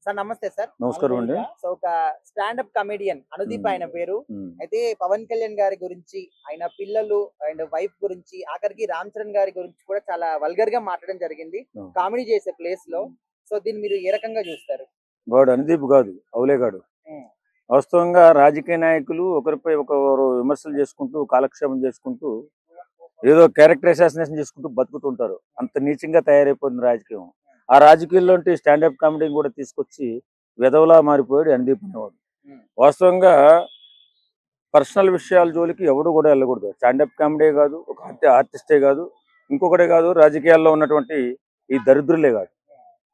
Sir నమస్తే sir. నమస్కారం అండి. సో ఒక స్టాండప్ కమెడియన్ అనుదీప్ ఆయన పేరు. అయితే పవన్ కళ్యాణ్ గారి గురించి, ఆయన పిల్లలు అండ్ వైఫ్ గురించి, ఆఖరికి రామ్ చరణ్ గారి గురించి కూడా చాలా వల్గర్ గా మాట్లాడడం జరిగింది కామెడీ చేసే ప్లేస్ లో. సో దీన్ని మీరు ఏ రకంగా చూస్తారు? వాడు అనుదీప్ కాదు, అవులేగాడు. వాస్తవంగా రాజకీయ నాయకులు ఒకరిపై ఒకరు విమర్శలు చేసుకుంటూ కాలక్షేపం చేసుకుంటూ ఏదో క్యారెక్టర్ అసాసినేషన్ చేసుకుంటూ బతుకుతుంటారు. అంత నీచంగా తయారైపోయింది రాజకీయం. ఆ రాజకీయాల్లో స్టాండప్ కామెడీ కూడా తీసుకొచ్చి విధవలా మారిపోయాడు అనుదీప్ అనేవాడు. వాస్తవంగా పర్సనల్ విషయాల జోలికి ఎవడు కూడా వెళ్ళకూడదు. స్టాండప్ కామెడీ కాదు, ఒక ఆర్టిస్టే కాదు, ఇంకొకటే కాదు, రాజకీయాల్లో ఉన్నటువంటి ఈ దరిద్రులే కాదు.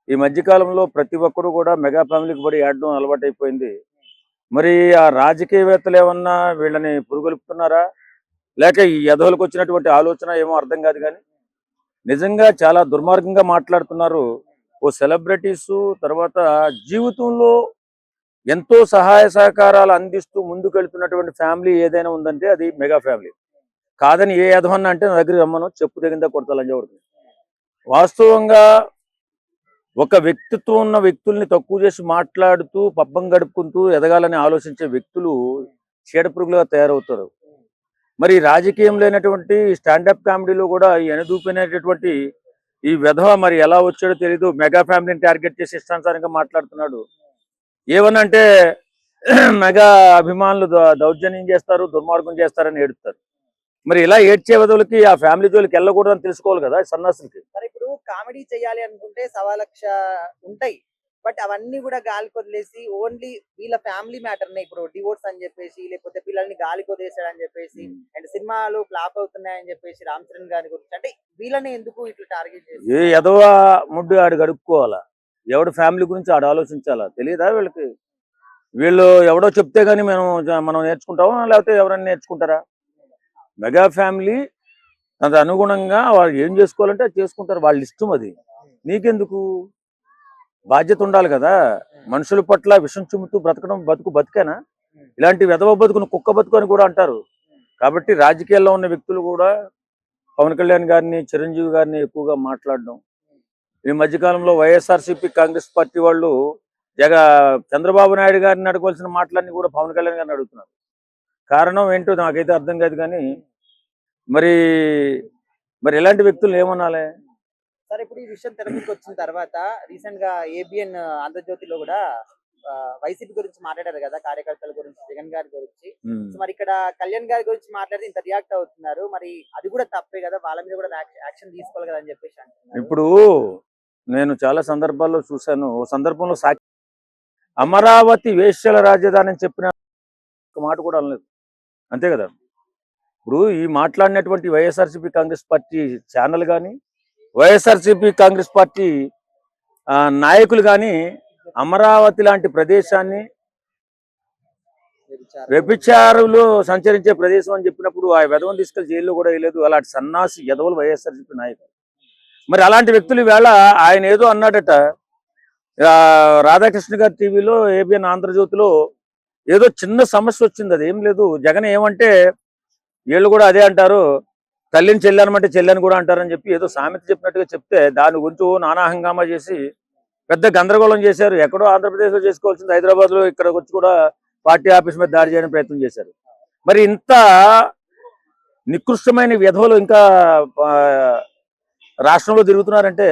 ఈ మధ్యకాలంలో ప్రతి ఒక్కరు కూడా మెగా ఫ్యామిలీకి పడి ఆడడం అలవాటైపోయింది. మరి ఆ రాజకీయవేత్తలు ఏమన్నా వీళ్ళని పురుగొలుపుతున్నారా, లేక ఈ యధవులకు వచ్చినటువంటి ఆలోచన ఏమో అర్థం కాదు. కానీ నిజంగా చాలా దుర్మార్గంగా మాట్లాడుతున్నారు. ఓ సెలబ్రిటీసు తర్వాత జీవితంలో ఎంతో సహాయ సహకారాలు అందిస్తూ ముందుకెళ్తున్నటువంటి ఫ్యామిలీ ఏదైనా ఉందంటే అది మెగా ఫ్యామిలీ. కాదని ఏ యధవన్నా అంటే నా దగ్గర రమ్మను, చెప్పు తెగిందా కొడతాలని చెప్పడుతుంది. వాస్తవంగా ఒక వ్యక్తిత్వం ఉన్న వ్యక్తుల్ని తక్కువ చేసి మాట్లాడుతూ పబ్బం గడుపుకుంటూ ఎదగాలని ఆలోచించే వ్యక్తులు చీడపురుగులుగా తయారవుతారు. మరి రాజకీయం లేనటువంటి స్టాండప్ కామెడీలో కూడా ఈ ఎనదూపినటువంటి ఈ విధవ మరి ఎలా వచ్చాడో తెలీదు. మెగా ఫ్యామిలీని టార్గెట్ చేసి ఇష్టానుసారంగా మాట్లాడుతున్నాడు. ఏమనంటే మెగా అభిమానులు దౌర్జన్యం చేస్తారు, దుర్మార్గం చేస్తారని ఏడుస్తారు. మరి ఇలా ఏడ్చే విధవులకి ఆ ఫ్యామిలీ జోలికి వెళ్ళకూడదని తెలుసుకోవాలి కదా సన్నాసులకి. సరే, ఇప్పుడు కామెడీ చేయాలి అనుకుంటే 1,00,000 ఉంటాయి. బట్ అవన్నీ కూడా గాలికి వదిలేసి ఓన్లీ వీళ్ళ ఫ్యామిలీ మ్యాటర్ ని, ఇప్పుడు డివోర్స్ అని చెప్పేసి, లేకపోతే పిల్లల్ని గాలికి వదిలేసాడని చెప్పేసి, అండ్ సినిమాలు ఫ్లాప్ అవుతున్నాయని చెప్పేసి రామ్ చరణ్ గారి గురించి, అంటే వీళ్ళని ఎందుకు ఇట్లా టార్గెట్ చేసి ఏ ఎదవ ముడ్డు ఆడు గడుపుకోవాలా? ఎవడు ఫ్యామిలీ గురించి ఆడు ఆలోచించాలా? తెలియదా వీళ్ళకి? వీళ్ళు ఎవడో చెప్తే గానీ మనం నేర్చుకుంటామా, లేకపోతే ఎవరైనా నేర్చుకుంటారా? మెగా ఫ్యామిలీ అది అనుగుణంగా వాళ్ళు ఏం చేసుకోవాలంటే అది చేసుకుంటారు. వాళ్ళ ఇష్టం. అది నీకెందుకు? బాధ్యత ఉండాలి కదా. మనుషుల పట్ల విషం చుమ్ముతూ బ్రతకడం బతికేనా? ఇలాంటి వెధవ బతుకును కుక్క బతుకు అని కూడా అంటారు. కాబట్టి రాజకీయాల్లో ఉన్న వ్యక్తులు కూడా పవన్ కళ్యాణ్ గారిని, చిరంజీవి గారిని ఎక్కువగా మాట్లాడడం. ఈ మధ్యకాలంలో వైఎస్ఆర్సీపీ కాంగ్రెస్ పార్టీ వాళ్ళు చంద్రబాబు నాయుడు గారిని అడగవలసిన మాటలన్నీ కూడా పవన్ కళ్యాణ్ గారిని అడుగుతున్నారు. కారణం ఏంటో నాకైతే అర్థం కాదు. కానీ మరి ఇలాంటి వ్యక్తులు ఏమనాలి? సరే, ఇప్పుడు ఈ విషయం తెరపైకి వచ్చిన తర్వాత రీసెంట్ గా ఏబిఎన్ ఆంధ్రజ్యోతిలో కూడా వైసీపీ గురించి మాట్లాడారు కదా, కార్యకర్తల గురించి, జగన్ గారి గురించి. మరి ఇక్కడ కళ్యాణ్ గారి గురించి మాట్లాడితే ఇంత రియాక్ట్ అవుతున్నారు. మరి అది కూడా తప్పే కదా, వాళ్ళ మీద కూడా యాక్షన్ తీసుకోవాలి కదా అని చెప్పేసి అంటున్నారు. ఇప్పుడు నేను చాలా సందర్భాల్లో చూశాను. ఓ సందర్భంలో అమరావతి వేశ్యల రాజధాని అని చెప్పిన మాట కూడా అనలేదు. అంతే కదా. ఇప్పుడు ఈ మాట్లాడినటువంటి వైఎస్ఆర్సీపీ కాంగ్రెస్ పార్టీ ఛానల్ కానీ, వైఎస్ఆర్సీపీ కాంగ్రెస్ పార్టీ నాయకులు కానీ అమరావతి లాంటి ప్రదేశాన్ని వ్యభిచారులు సంచరించే ప్రదేశం అని చెప్పినప్పుడు ఆ విధవను తీసుకెళ్లి జైల్లో కూడా వేయలేదు. అలాంటి సన్నాసి ఎదవలు వైఎస్ఆర్సీపీ నాయకులు. మరి అలాంటి వ్యక్తులు ఈవేళ ఆయన ఏదో అన్నాడట రాధాకృష్ణ గారి టీవీలో, ఏబిఎన్ ఆంధ్రజ్యోతిలో ఏదో చిన్న సమస్య వచ్చింది. అది ఏం లేదు. జగన్ ఏమంటే వీళ్ళు కూడా అదే అంటారు, తల్లిని చెల్లెనమంటే చెల్లెని కూడా అంటారని చెప్పి ఏదో సామెత చెప్పినట్టుగా చెప్తే దాని గురించి నానా హంగామా చేసి పెద్ద గందరగోళం చేశారు. ఎక్కడో ఆంధ్రప్రదేశ్లో చేసుకోవాల్సింది హైదరాబాద్లో ఇక్కడికి వచ్చి కూడా పార్టీ ఆఫీస్ మీద దాడి చేయడానికి ప్రయత్నం చేశారు. మరి ఇంత నికృష్టమైన విధవలు ఇంకా రాష్ట్రంలో తిరుగుతున్నారంటే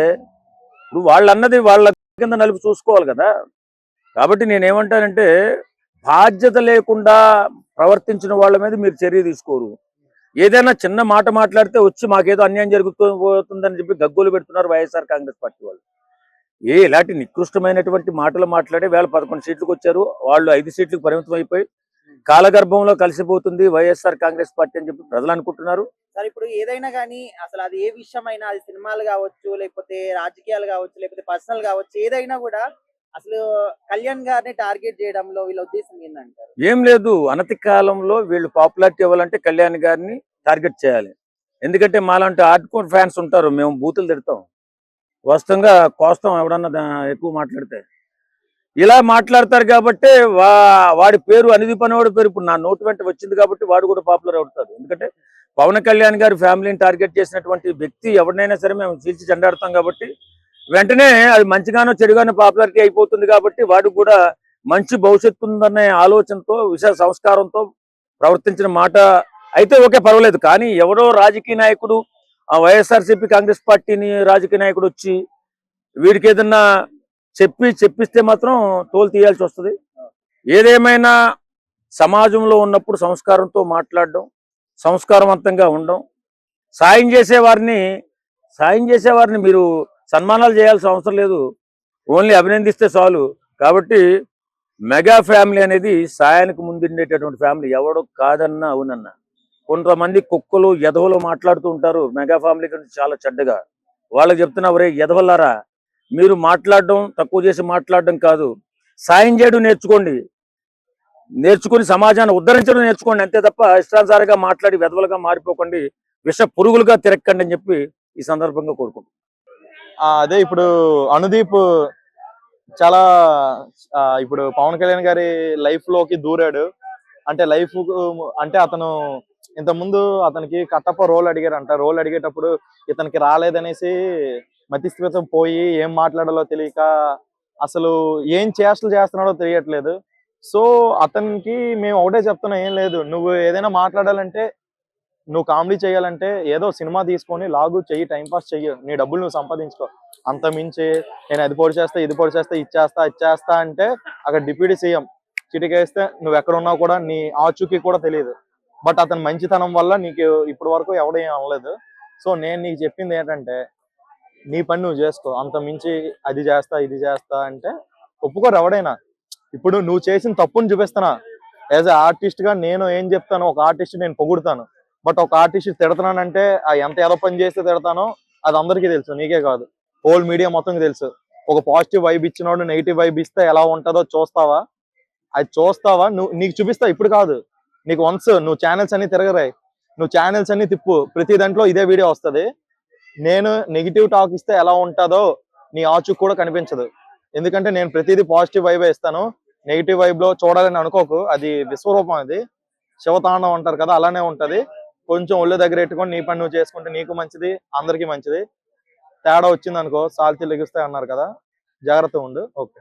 ఇప్పుడు వాళ్ళు అన్నది వాళ్ళ కింద నలుపు చూసుకోవాలి కదా. కాబట్టి నేనేమంటానంటే బాధ్యత లేకుండా ప్రవర్తించిన వాళ్ళ మీద మీరు చర్య తీసుకోరు. ఏదైనా చిన్న మాట మాట్లాడితే వచ్చి మాకేదో అన్యాయం జరుగుతుందని చెప్పి గగ్గోలు పెడుతున్నారు వైఎస్ఆర్ కాంగ్రెస్ పార్టీ వాళ్ళు. ఇలాంటి నికృష్టమైనటువంటి మాటలు మాట్లాడే వేళ 11 సీట్లకు వచ్చారు. వాళ్ళు 5 సీట్లకు పరిమితం అయిపోయి కాలగర్భంలో కలిసిపోతుంది వైఎస్ఆర్ కాంగ్రెస్ పార్టీ అని చెప్పి ప్రజలు అనుకుంటున్నారు. సరే, ఇప్పుడు ఏదైనా కానీ అసలు అది ఏ విషయమైనా, అది సినిమాలు కావచ్చు, లేకపోతే రాజకీయాలు కావచ్చు, లేకపోతే పర్సనల్ కావచ్చు, ఏదైనా కూడా అసలు కళ్యాణ్ గారిని టార్గెట్ చేయడంలో వీళ్ళ ఉద్దేశం ఏంటంటారు? ఏం లేదు. అనతి కాలంలో వీళ్ళు పాపులారిటీ ఇవ్వాలంటే కళ్యాణ్ గారిని టార్గెట్ చేయాలి. ఎందుకంటే మాలాంటి హార్డ్కోర్ ఫ్యాన్స్ ఉంటారు, మేము బూతులు తిడతాం, వాస్తవంగా కోస్తాం ఎవడన్నా ఎక్కువ మాట్లాడితే. ఇలా మాట్లాడతారు కాబట్టి వాడి పేరు అనుదీప్ అనేవాడి పేరు ఇప్పుడు నా నోటి వెంట వచ్చింది కాబట్టి వాడు కూడా పాపులర్ అవుతాడు. ఎందుకంటే పవన్ కళ్యాణ్ గారి ఫ్యామిలీని టార్గెట్ చేసినటువంటి వ్యక్తి ఎవరినైనా సరే మేము చీల్చి చెండాడుతాం కాబట్టి వెంటనే అది మంచిగానో చెడుగానో పాపులారిటీ అయిపోతుంది కాబట్టి వాడికి కూడా మంచి భవిష్యత్తు ఉందనే ఆలోచనతో విశేష సంస్కారంతో ప్రవర్తించిన మాట అయితే ఓకే పర్వాలేదు. కానీ ఎవరో రాజకీయ నాయకుడు ఆ వైఎస్ఆర్సీపీ కాంగ్రెస్ పార్టీని రాజకీయ నాయకుడు వచ్చి వీడికి ఏదన్నా చెప్పిస్తే మాత్రం తోలు తీయాల్సి వస్తుంది. ఏదేమైనా సమాజంలో ఉన్నప్పుడు సంస్కారంతో మాట్లాడడం, సంస్కారవంతంగా ఉండడం, సాయం చేసేవారిని మీరు సన్మానాలు చేయాల్సిన అవసరం లేదు, ఓన్లీ అభినందిస్తే చాలు. కాబట్టి మెగా ఫ్యామిలీ అనేది సాయానికి ముందుండేటటువంటి ఫ్యామిలీ. ఎవడో కాదన్నా అవునన్నా. కొంతమంది కుక్కలు ఎదవలు మాట్లాడుతూ ఉంటారు మెగా ఫ్యామిలీ గురించి చాలా చెడ్డగా. వాళ్ళకి చెప్తున్నా, ఒరే ఎదవల్లారా, మీరు మాట్లాడడం తక్కువ చేసి మాట్లాడడం కాదు, సాయం చేయడం నేర్చుకుని సమాజాన్ని ఉద్ధరించడం నేర్చుకోండి, అంతే తప్ప ఇష్టానుసారంగా మాట్లాడి వెధవలుగా మారిపోకండి, విష పురుగులుగా తిరక్కండి అని చెప్పి ఈ సందర్భంగా కోరుకుంటున్నాను. అదే ఇప్పుడు అనుదీప్ చాలా ఇప్పుడు పవన్ కళ్యాణ్ గారి లైఫ్ లోకి దూరాడు. అంటే లైఫ్ అంటే అతను ఇంత ముందు అతనికి కట్టప్ప రోల్ అడిగారంట. రోల్ అడిగేటప్పుడు ఇతనికి రాలేదనేసి మతిస్థిమితం పోయి ఏం మాట్లాడాలో తెలియక అసలు ఏం చేష్టలు చేస్తున్నాడో తెలియట్లేదు. సో అతనికి మేము ఒకటే చెప్తున్నా, ఏం లేదు, నువ్వు ఏదైనా మాట్లాడాలంటే, నువ్వు కామెడీ చేయాలంటే ఏదో సినిమా తీసుకొని లాగు చెయ్యి, టైంపాస్ చెయ్యి, నీ డబ్బులు నువ్వు సంపాదించుకో. అంత మించి నేను అది పొడి చేస్తా, ఇది పొడి చేస్తా, ఇచ్చేస్తా అంటే అక్కడ డిప్యూటీ సీఎం చిటికేస్తే నువ్వు ఎక్కడ ఉన్నావు కూడా నీ ఆచూకీ కూడా తెలియదు. బట్ అతని మంచితనం వల్ల నీకు ఇప్పటి వరకు ఎవడేం అనలేదు. సో నేను నీకు చెప్పింది ఏంటంటే, నీ పని నువ్వు చేసుకో, అంత మించి అది చేస్తా ఇది చేస్తా అంటే ఒప్పుకోరు ఎవడైనా. ఇప్పుడు నువ్వు చేసిన తప్పుని చూపిస్తున్నా. యాజ్ ఎ ఆర్టిస్ట్ గా నేను ఏం చెప్తాను, ఒక ఆర్టిస్ట్ నేను పొగుడుతాను. బట్ ఒక ఆర్టిస్ట్ తిడతానంటే ఎంత ఏదో పని చేస్తే తిడతానో అది అందరికీ తెలుసు, నీకే కాదు, హోల్ మీడియా మొత్తం తెలుసు. ఒక పాజిటివ్ వైబ్ ఇచ్చినోడు నెగిటివ్ వైబ్ ఇస్తే ఎలా ఉంటుందో చూస్తావా? అది చూస్తావా? నీకు చూపిస్తా, ఇప్పుడు కాదు, నీకు వన్స్ నువ్వు ఛానల్స్ అన్ని తిరగరాయి, నువ్వు ఛానల్స్ అన్ని తిప్పు, ప్రతి దాంట్లో ఇదే వీడియో వస్తుంది. నేను నెగిటివ్ టాక్ ఇస్తే ఎలా ఉంటుందో నీ ఆచూకు కూడా కనిపించదు. ఎందుకంటే నేను ప్రతిదీ పాజిటివ్ వైబే ఇస్తాను. నెగిటివ్ వైబ్ లో చూడాలని అనుకోకు, అది విశ్వరూపం, అది శివతాండం అంటారు కదా, అలానే ఉంటది. కొంచెం ఒళ్ళు దగ్గర పెట్టుకొని నీ పని నువ్వు చేసుకుంటే నీకు మంచిది, అందరికీ మంచిది. తేడా వచ్చింది అనుకో సాల్తీ లెగిస్తాయి అన్నారు కదా, జాగ్రత్త ఉండు. ఓకే.